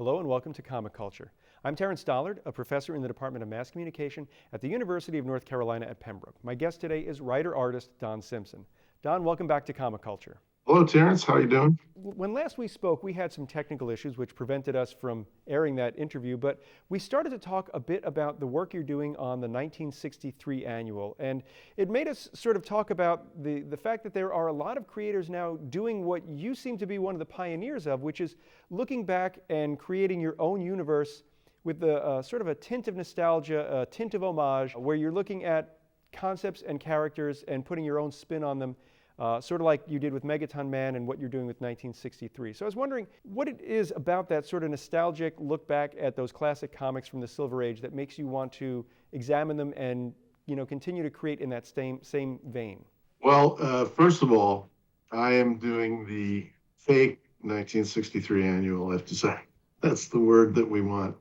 Hello and welcome to Comic Culture. I'm Terrence Dollard, a professor in the Department of Mass Communication at the University of North Carolina at Pembroke. My guest today is writer-artist Don Simpson. Don, welcome back to Comic Culture. Hello, Terrence. How are you doing? When last we spoke, we had some technical issues which prevented us from airing that interview, but we started to talk a bit about the work you're doing on the 1963 annual, and it made us sort of talk about the fact that there are a lot of creators now doing what you seem to be one of the pioneers of, which is looking back and creating your own universe with the sort of a tint of nostalgia, a tint of homage, where you're looking at concepts and characters and putting your own spin on them. Sort of like you did with Megaton Man and what you're doing with 1963. So I was wondering what it is about that sort of nostalgic look back at those classic comics from the Silver Age that makes you want to examine them and continue to create in that same vein. Well, first of all, I am doing the fake 1963 annual, I have to say. That's the word that we want.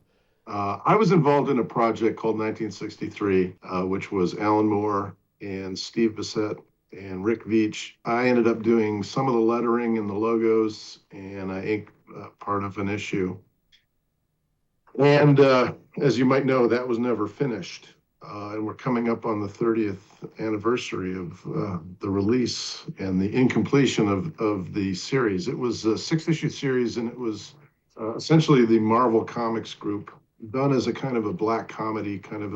I was involved in a project called 1963, which was Alan Moore and Steve Bissett and Rick Veitch. I ended up doing some of the lettering and the logos, and I inked part of an issue. And as you might know, that was never finished. And we're coming up on the 30th anniversary of the release and the incompletion of the series. It was a 6-issue series, and it was essentially the Marvel Comics group done as a kind of a black comedy, kind of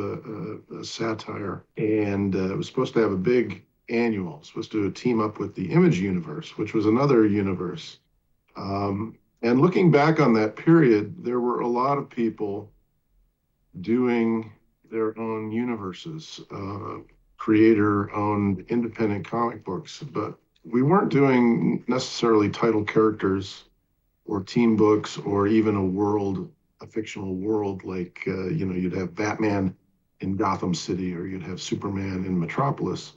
a satire. And it was supposed to have a big annual, supposed to team up with the Image universe, which was another universe. And looking back on that period, there were a lot of people doing their own universes, creator-owned independent comic books, but we weren't doing necessarily title characters or team books or even a fictional world like, you'd have Batman in Gotham City or you'd have Superman in Metropolis.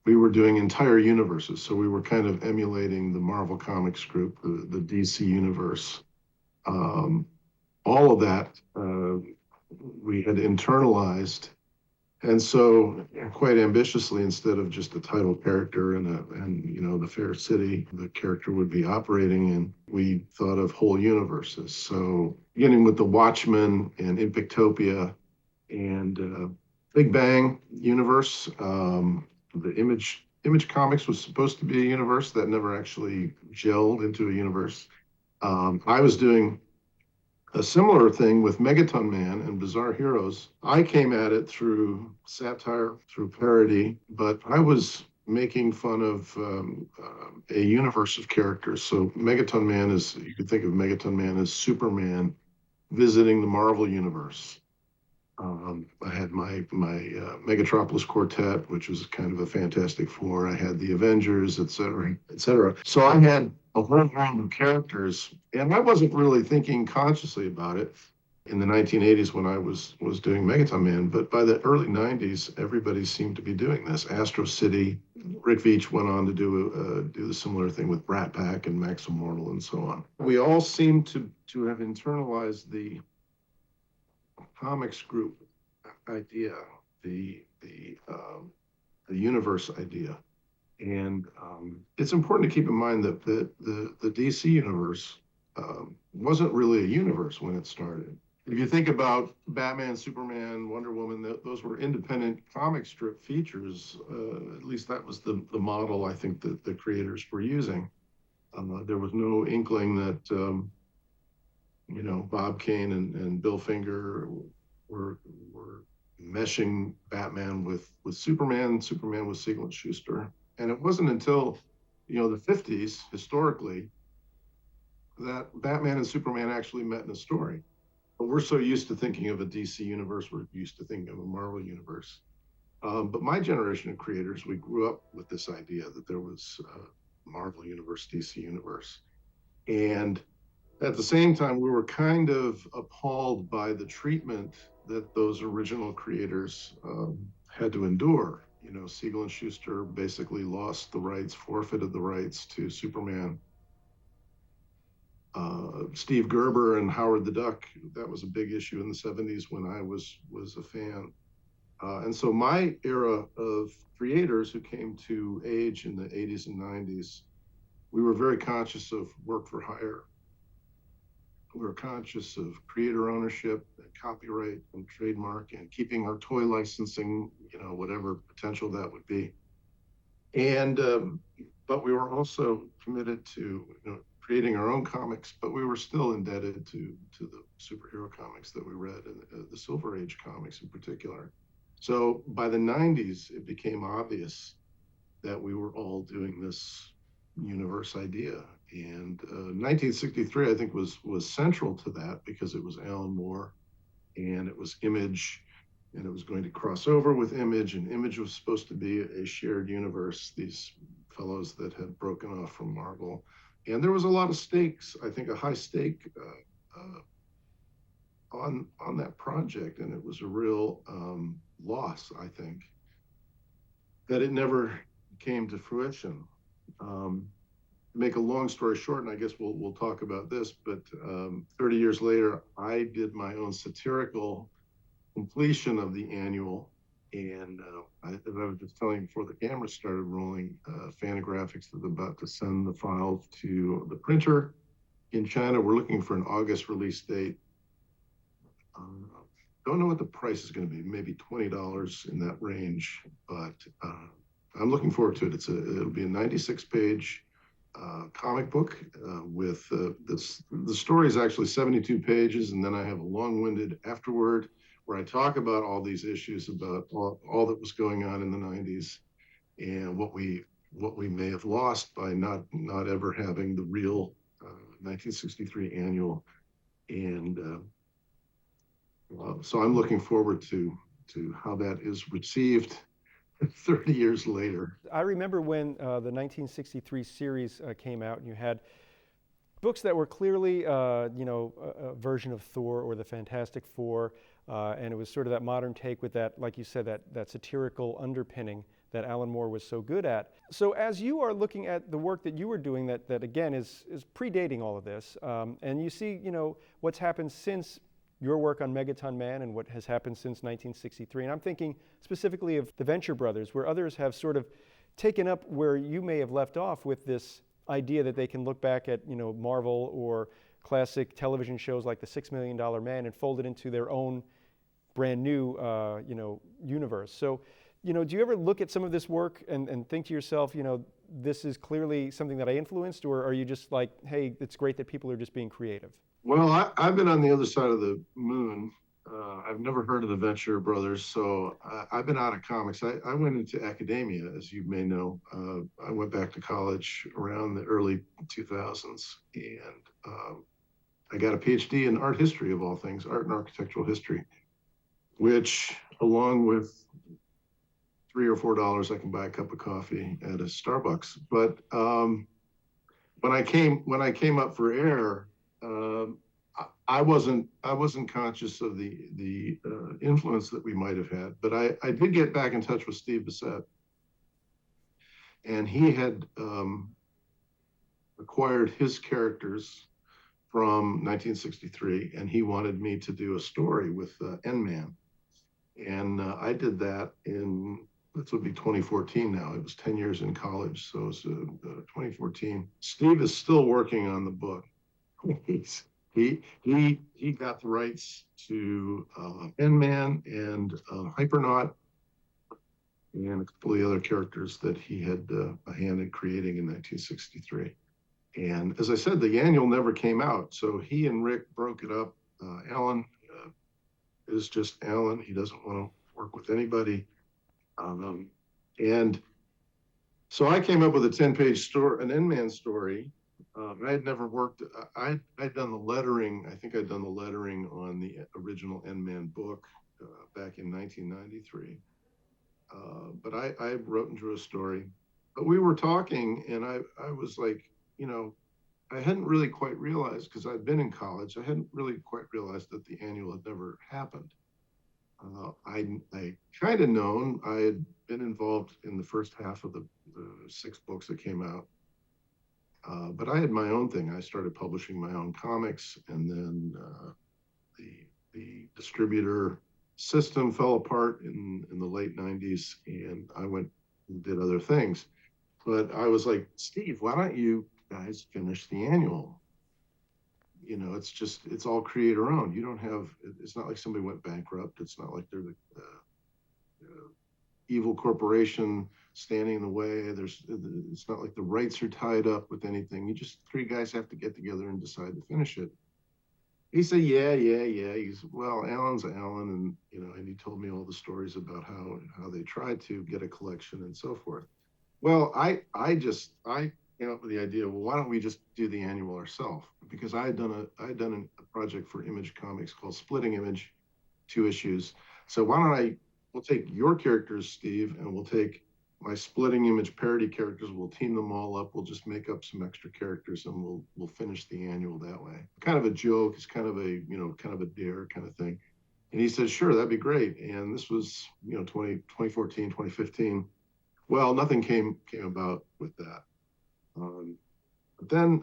We were doing entire universes. So we were kind of emulating the Marvel Comics group, the DC universe. All of that we had internalized. And so quite ambitiously, instead of just a title character and the fair city the character would be operating in, we thought of whole universes. So beginning with the Watchmen and Impictopia and Big Bang universe, the Image Comics was supposed to be a universe that never actually gelled into a universe. I was doing a similar thing with Megaton Man and Bizarre Heroes. I came at it through satire, through parody, but I was making fun of a universe of characters. So Megaton Man you could think of Megaton Man as Superman visiting the Marvel universe. I had my Megatropolis Quartet, which was kind of a Fantastic Four. I had the Avengers, et cetera, et cetera. So I had a whole round of characters, and I wasn't really thinking consciously about it in the 1980s when I was doing Megaton Man. But by the early 90s, everybody seemed to be doing this. Astro City, Rick Veitch went on to do the similar thing with Brat Pack and Max Immortal and so on. We all seemed to have internalized the comics group idea, the universe idea. And it's important to keep in mind that the DC universe wasn't really a universe when it started. If you think about Batman, Superman, Wonder Woman, those were independent comic strip features. At least that was the model I think that the creators were using. There was no inkling that Bob Kane and Bill Finger were meshing Batman with Superman with Siegel and Schuster. And it wasn't until, the 50s, historically, that Batman and Superman actually met in a story. But we're so used to thinking of a DC universe, we're used to thinking of a Marvel universe. But my generation of creators, we grew up with this idea that there was a Marvel universe, DC universe. And at the same time, we were kind of appalled by the treatment that those original creators had to endure. Siegel and Schuster basically lost the rights, forfeited the rights to Superman. Steve Gerber and Howard the Duck, that was a big issue in the 70s when I was a fan. And so my era of creators who came to age in the 80s and 90s, we were very conscious of work for hire. we're conscious of creator ownership and copyright and trademark and keeping our toy licensing, whatever potential that would be. And but we were also committed to creating our own comics, but we were still indebted to the superhero comics that we read, and the Silver Age comics in particular. So by the 90s, it became obvious that we were all doing this universe idea. And 1963, I think, was central to that because it was Alan Moore and it was Image, and it was going to cross over with Image, and Image was supposed to be a shared universe, these fellows that had broken off from Marvel. And there was a lot of stakes, I think a high stake on that project, and it was a real loss, I think, that it never came to fruition. Make a long story short, and I guess we'll talk about this, but 30 years later, I did my own satirical completion of the annual. And as I was just telling you before the camera started rolling, Fantagraphics is about to send the files to the printer in China. We're looking for an August release date. Don't know what the price is going to be, maybe $20 in that range, but I'm looking forward to it. It'll be a 96-page comic book with the story is actually 72 pages, and then I have a long-winded afterword where I talk about all these issues, about all that was going on in the 90s and what we may have lost by not ever having the real 1963 annual. And so I'm looking forward to how that is received 30 years later. I remember when the 1963 series came out, and you had books that were clearly, a version of Thor or the Fantastic Four, and it was sort of that modern take with that, like you said, that satirical underpinning that Alan Moore was so good at. So as you are looking at the work that you were doing, that again is predating all of this, and you see, what's happened since your work on Megaton Man and what has happened since 1963. And I'm thinking specifically of the Venture Brothers, where others have sort of taken up where you may have left off with this idea that they can look back at, Marvel or classic television shows like The $6 Million Man and fold it into their own brand new, universe. So, do you ever look at some of this work and think to yourself, this is clearly something that I influenced, or are you just like, hey, it's great that people are just being creative? Well, I've been on the other side of the moon. I've never heard of the Venture Brothers, so I've been out of comics. I went into academia, as you may know. I went back to college around the early 2000s, and I got a PhD in art history, of all things, art and architectural history, which, along with $3 or $4, I can buy a cup of coffee at a Starbucks. But when I came up for air, I wasn't conscious of the influence that we might have had, but I did get back in touch with Steve Bissette, and he had acquired his characters from 1963, and he wanted me to do a story with N-Man, and I did that in, this would be 2014 now. It was 10 years in college, so it's 2014. Steve is still working on the book. He got the rights to N-Man and Hypernaut and a couple of the other characters that he had a hand in creating in 1963. And as I said, the annual never came out, so he and Rick broke it up. Alan is just Alan. He doesn't want to work with anybody. And so I came up with a 10-page story, an N-Man story. I had never worked, I'd done the lettering, I think I'd done the lettering on the original N-Man book back in 1993. But I wrote and drew a story. But we were talking, and I was like, I hadn't really quite realized, because I'd been in college, I hadn't really quite realized that the annual had never happened. I kind of known, I had been involved in the first half of the 6 books that came out. But I had my own thing. I started publishing my own comics, and then the distributor system fell apart in the late 90s, and I went and did other things. But I was like, Steve, why don't you guys finish the annual? it's all creator owned. You don't have, it's not like somebody went bankrupt. It's not like they're the evil corporation standing in the way. It's not like the rights are tied up with anything. You just, three guys have to get together and decide to finish it. He said, yeah, yeah, yeah. He's, well, Alan's Alan. And, and he told me all the stories about how they tried to get a collection and so forth. Well, I came up with the idea. Well, why don't we just do the annual ourselves? Because I had done a project for Image Comics called Splitting Image, 2 issues. So why don't I? We'll take your characters, Steve, and we'll take my Splitting Image parody characters. We'll team them all up. We'll just make up some extra characters, and we'll finish the annual that way. Kind of a joke. It's kind of a kind of a dare kind of thing. And he said, sure, that'd be great. And this was 2014, 2015. Well, nothing came about with that. Um, but then,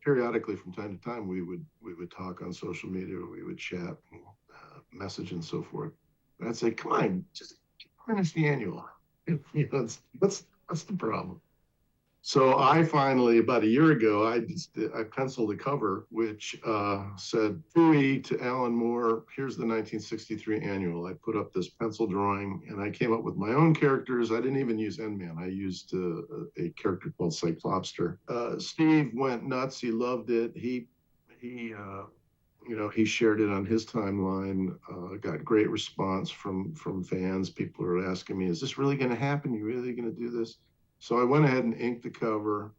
periodically from time to time, we would talk on social media, or we would chat, message, and so forth. And I'd say, "Come on, just finish the annual." What's the problem? So I finally, about a year ago, I penciled a cover which said "Fooey to Alan Moore. Here's the 1963 annual." I put up this pencil drawing, and I came up with my own characters. I didn't even use Endman. I used a character called Cyclopster. Steve went nuts. He loved it. He shared it on his timeline. Got great response from fans. People are asking me, "Is this really going to happen? You really going to do this?" So I went ahead and inked the cover.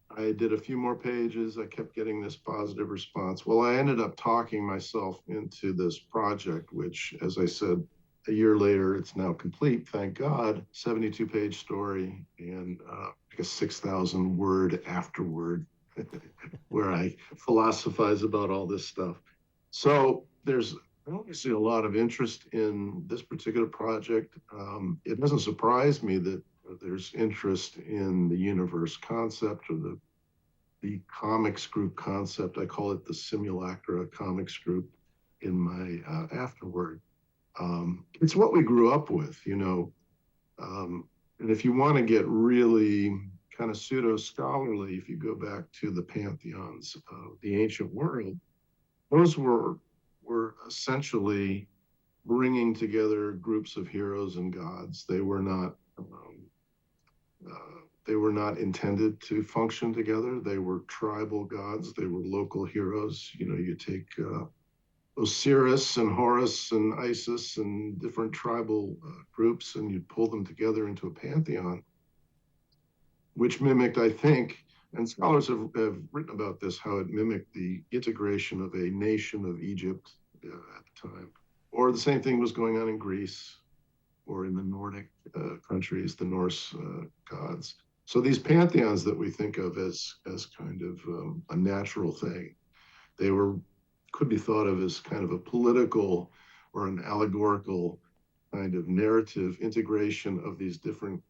I did a few more pages. I kept getting this positive response. Well, I ended up talking myself into this project, which, as I said, a year later, it's now complete, thank God. 72-page story and like a 6,000 word afterword where I philosophize about all this stuff. So there's obviously a lot of interest in this particular project. It doesn't surprise me that there's interest in the universe concept, or the comics group concept. I call it the Simulacra Comics Group in my afterword. It's what we grew up with. And if you want to get really kind of pseudo scholarly, if you go back to the pantheons of the ancient world, those were essentially bringing together groups of heroes and gods. They were not intended to function together. They were tribal gods. They were local heroes. You take Osiris and Horus and Isis and different tribal groups, and you'd pull them together into a pantheon, which mimicked, I think, and scholars have written about this, how it mimicked the integration of a nation of Egypt at the time. Or the same thing was going on in Greece or in the Nordic countries, the Norse gods. So these pantheons that we think of as kind of a natural thing, they could be thought of as kind of a political or an allegorical kind of narrative integration of these different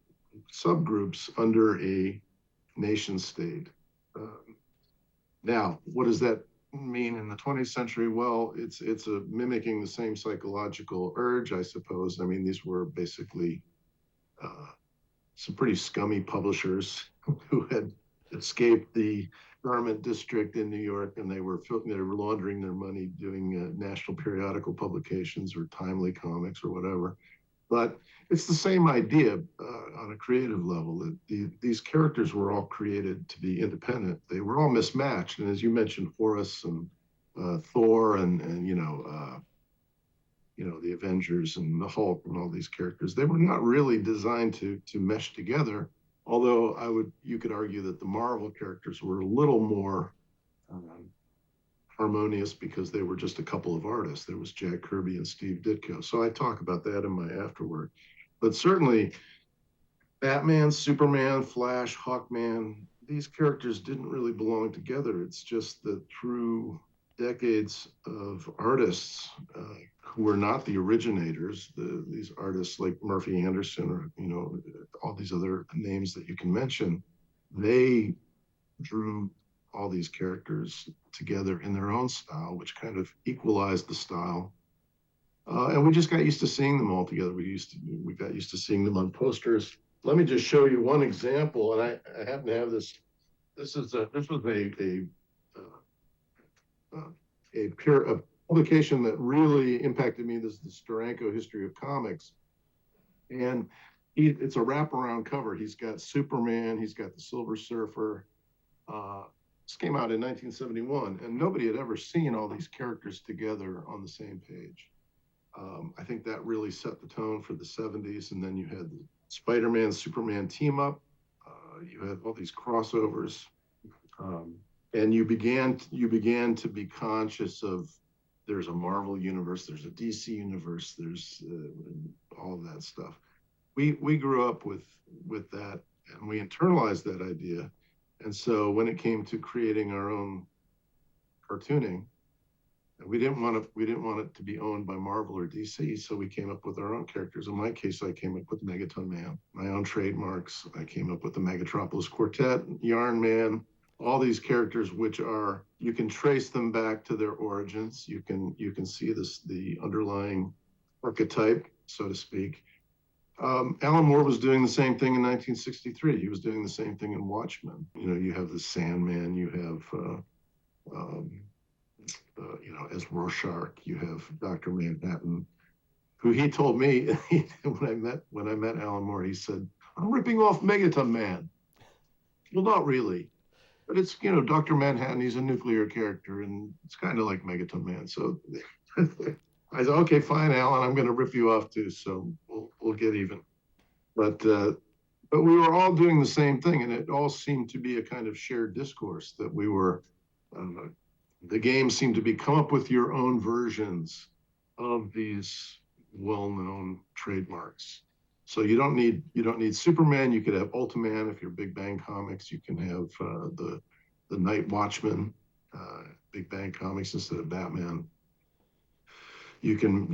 subgroups under a nation state. Now, what does that mean in the 20th century? Well, it's mimicking the same psychological urge, I suppose. I mean, these were basically some pretty scummy publishers who had escaped the garment district in New York, and they were laundering their money doing national periodical publications or timely comics or whatever. But it's the same idea on a creative level. These characters were all created to be independent. They were all mismatched, and as you mentioned, Horus and Thor, and the Avengers and the Hulk and all these characters, they were not really designed to mesh together. Although you could argue that the Marvel characters were a little more harmonious because they were just a couple of artists. There was Jack Kirby and Steve Ditko. So I talk about that in my afterword. But certainly, Batman, Superman, Flash, Hawkman, these characters didn't really belong together. It's just that through decades of artists who were not the originators, these artists like Murphy Anderson, or all these other names that you can mention, they drew all these characters together in their own style, which kind of equalized the style. And we just got used to seeing them all together. We got used to seeing them on posters. Let me just show you one example, and I happen to have this. This was a a publication that really impacted me. This is the Steranko History of Comics, and it's a wraparound cover. He's got Superman, he's got the Silver Surfer. This came out in 1971, and nobody had ever seen all these characters together on the same page. I think that really set the tone for the 70s. And then you had the Spider-Man, Superman team up. You had all these crossovers, and you began to be conscious of there's a Marvel universe, there's a DC universe, there's all of that stuff. We grew up with that, and we internalized that idea. And so when it came to creating our own cartooning, we didn't want it to be owned by Marvel or DC, so we came up with our own characters. In my case, I came up with Megaton Man, my own trademarks. I came up with the Megatropolis Quartet, Yarn Man, all these characters, which are, you can trace them back to their origins. You can see the underlying archetype, so to speak. Alan Moore was doing the same thing in 1963. He was doing the same thing in Watchmen. You have the Sandman, you have as Rorschach, you have Dr. Manhattan, who he told me when I met Alan Moore, he said, "I'm ripping off Megaton Man." Well, not really, but it's Dr. Manhattan. He's a nuclear character, and it's kind of like Megaton Man. So I said, "Okay, fine, Alan. I'm going to rip you off too. So we'll get even." But we were all doing the same thing, and it all seemed to be a kind of shared discourse that we were. The game seemed to be come up with your own versions of these well-known trademarks. So you don't need Superman. You could have Ultraman if you're Big Bang Comics. You can have the Night Watchman, Big Bang Comics instead of Batman. You can,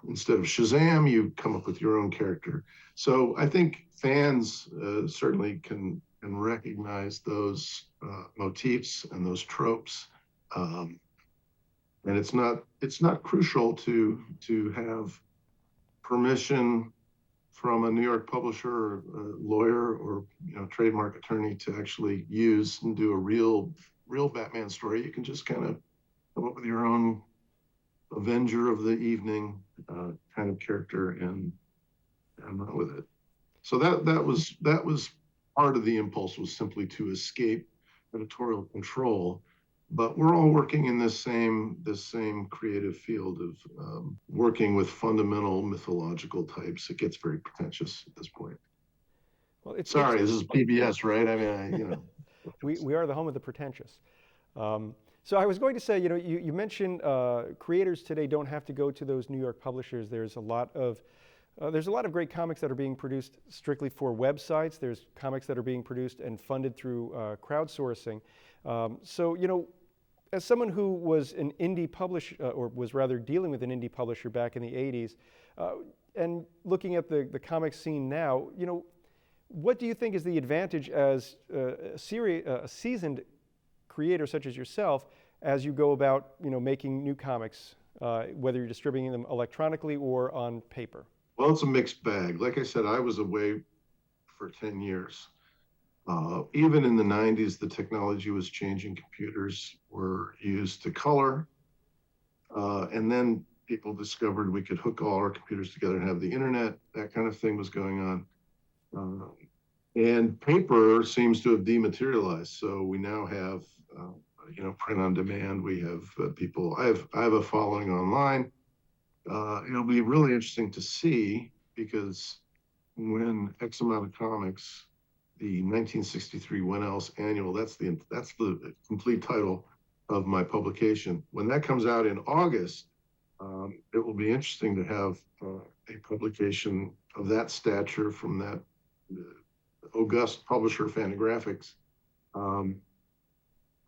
instead of Shazam, you come up with your own character. So I think fans certainly can recognize those motifs and those tropes. And it's not crucial to have permission from a New York publisher or a lawyer or trademark attorney to actually use and do a real Batman story. You can just kind of come up with your own Avenger of the Evening kind of character and run with it. So that was part of the impulse, was simply to escape editorial control. But we're all working in this same creative field of working with fundamental mythological types. It gets very pretentious at this point. Well, this is PBS, right? I mean, we are the home of the pretentious. So I was going to say, you mentioned creators today don't have to go to those New York publishers. There's a lot of great comics that are being produced strictly for websites. There's comics that are being produced and funded through crowdsourcing. So, as someone who was an indie publisher, or was rather dealing with an indie publisher back in the 80s, and looking at the comic scene now, what do you think is the advantage as a seasoned creator such as yourself as you go about, making new comics, whether you're distributing them electronically or on paper? Well, it's a mixed bag. Like I said, I was away for 10 years. Even in the 90s, the technology was changing. Computers were used to color. And then people discovered we could hook all our computers together and have the internet. That kind of thing was going on. And paper seems to have dematerialized. So we now have, print on demand. We have people, I have a following online. It'll be really interesting to see, because when X amount of comics, the 1963 When Else Annual, that's the complete title of my publication. When that comes out in August, it will be interesting to have a publication of that stature from that august publisher, Fantagraphics.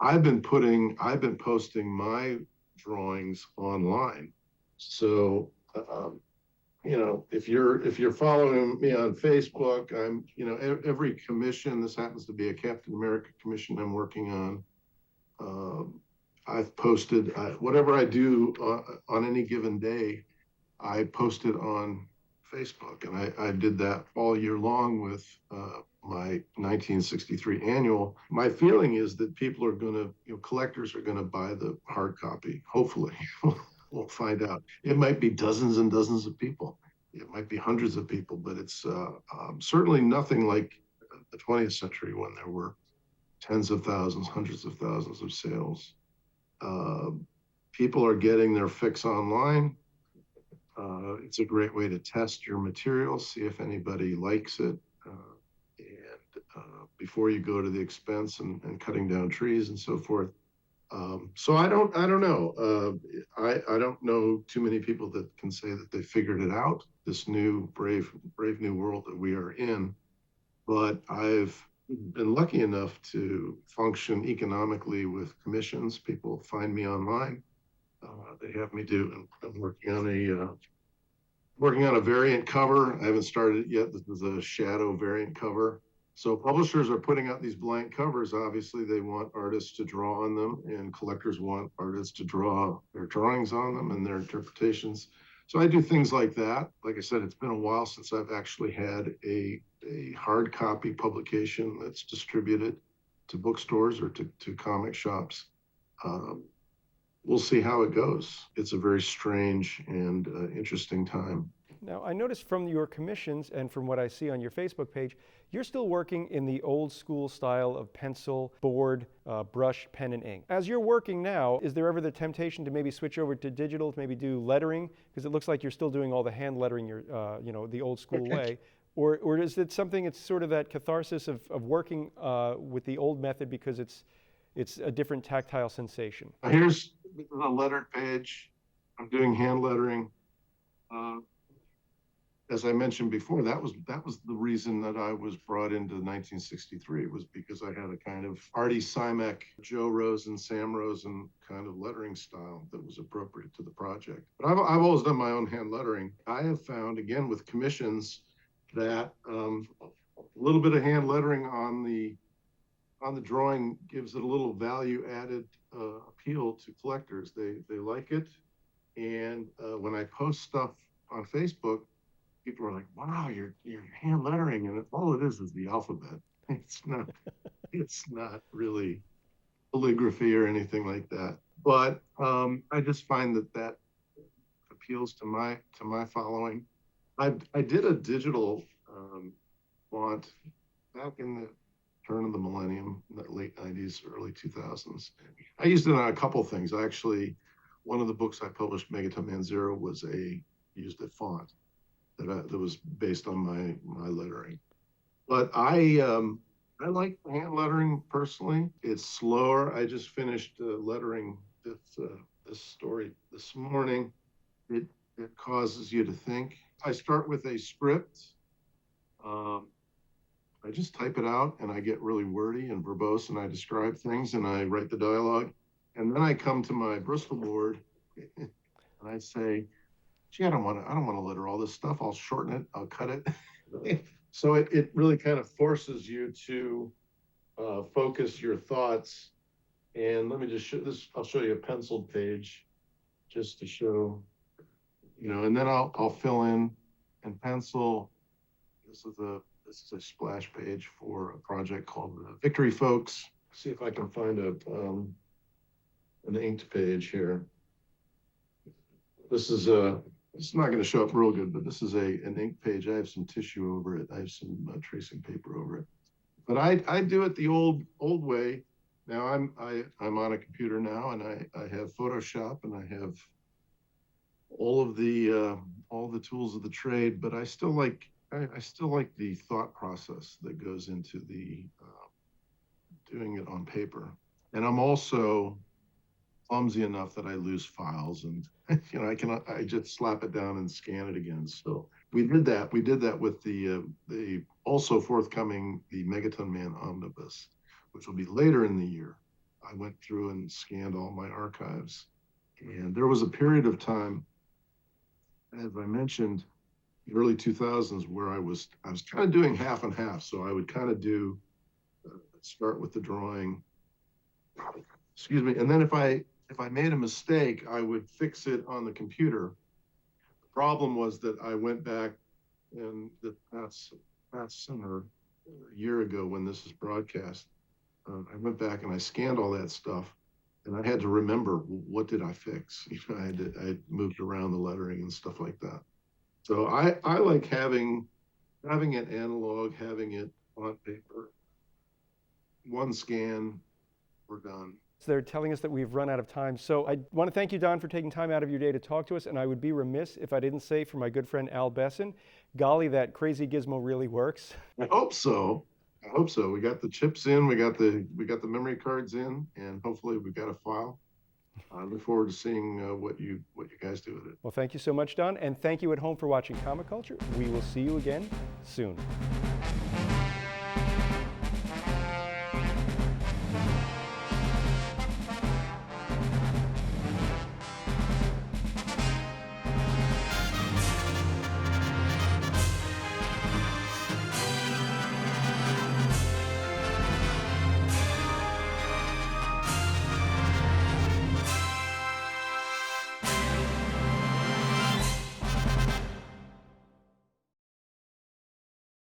I've been posting my drawings online. So if you're following me on Facebook, I'm every commission. This happens to be a Captain America commission I'm working on. I've posted whatever I do on any given day. I post it on Facebook, and I did that all year long with my 1963 annual. My feeling is that people are going to, collectors are going to buy the hard copy. Hopefully, we'll find out. It might be dozens and dozens of people. It might be hundreds of people, but it's certainly nothing like the 20th century when there were tens of thousands, hundreds of thousands of sales. Uh, People are getting their fix online. It's a great way to test your material, see if anybody likes it, and before you go to the expense and cutting down trees and so forth. So I don't know. I don't know too many people that can say that they figured it out. This new brave new world that we are in, but I've been lucky enough to function economically with commissions. People find me online. They have me do. I'm working on a variant cover. I haven't started it yet. This is a shadow variant cover. So publishers are putting out these blank covers. Obviously, they want artists to draw on them, and collectors want artists to draw their drawings on them and their interpretations. So I do things like that. Like I said, it's been a while since I've actually had a hard copy publication that's distributed to bookstores or to comic shops. Um, we'll see how it goes. It's a very strange and interesting time. Now, I noticed from your commissions and from what I see on your Facebook page, you're still working in the old school style of pencil, board, brush, pen, and ink. As you're working now, is there ever the temptation to maybe switch over to digital, to maybe do lettering? Because it looks like you're still doing all the hand lettering, the old school way. Or is it something, it's sort of that catharsis of working with the old method because it's a different tactile sensation? Here's a lettered page. I'm doing hand lettering. As I mentioned before, that was the reason that I was brought into 1963, was because I had a kind of Artie Simek, Joe Rosen, Sam Rosen kind of lettering style that was appropriate to the project. But I've always done my own hand lettering. I have found, again, with commissions, that a little bit of hand lettering on the drawing gives it a little value added appeal to collectors. They like it, and when I post stuff on Facebook, people are like, "Wow, you're hand lettering," and all it is the alphabet. It's not really calligraphy or anything like that. But I just find that appeals to my following. I did a digital font back in the turn of the millennium, the late 90s, early 2000s. I used it on a couple things. Actually, one of the books I published, Megaton Man Zero, used a font that was based on my lettering. But I like hand lettering personally. It's slower. I just finished lettering this story this morning. It causes you to think. I start with a script. I just type it out and I get really wordy and verbose and I describe things and I write the dialogue. And then I come to my Bristol board and I say, gee, I don't want to letter all this stuff. I'll shorten it. I'll cut it. So it really kind of forces you to focus your thoughts. And let me just show this. I'll show you a penciled page just to show, and then I'll fill in and pencil. This is a splash page for a project called Victory Folks. See if I can find an inked page here. This is it's not going to show up real good, but this is an ink page. I have some tissue over it. I have some tracing paper over it. But I do it the old way. Now I'm on a computer now, and I have Photoshop, and I have all the tools of the trade. But I still like the thought process that goes into the doing it on paper. And I'm also clumsy enough that I lose files, and I just slap it down and scan it again. So we did that with the also forthcoming the Megaton Man omnibus, which will be later in the year. I went through and scanned all my archives, and there was a period of time, as I mentioned, the early 2000s, where I was kind of doing half and half. So I would kind of do start with the drawing, excuse me, and then if I made a mistake, I would fix it on the computer. The problem was that I went back and that's summer. a year ago when this is broadcast. I went back and I scanned all that stuff, and I had to remember what did I fix. I had moved around the lettering and stuff like that. So I like having it analog, having it on paper. One scan, we're done. So they're telling us that we've run out of time. So I want to thank you, Don, for taking time out of your day to talk to us. And I would be remiss if I didn't say for my good friend Al Besson, golly, that crazy gizmo really works. I hope so. I hope so. We got the chips in, we got the memory cards in, and hopefully we got a file. I look forward to seeing what you guys do with it. Well, thank you so much, Don. And thank you at home for watching Comic Culture. We will see you again soon.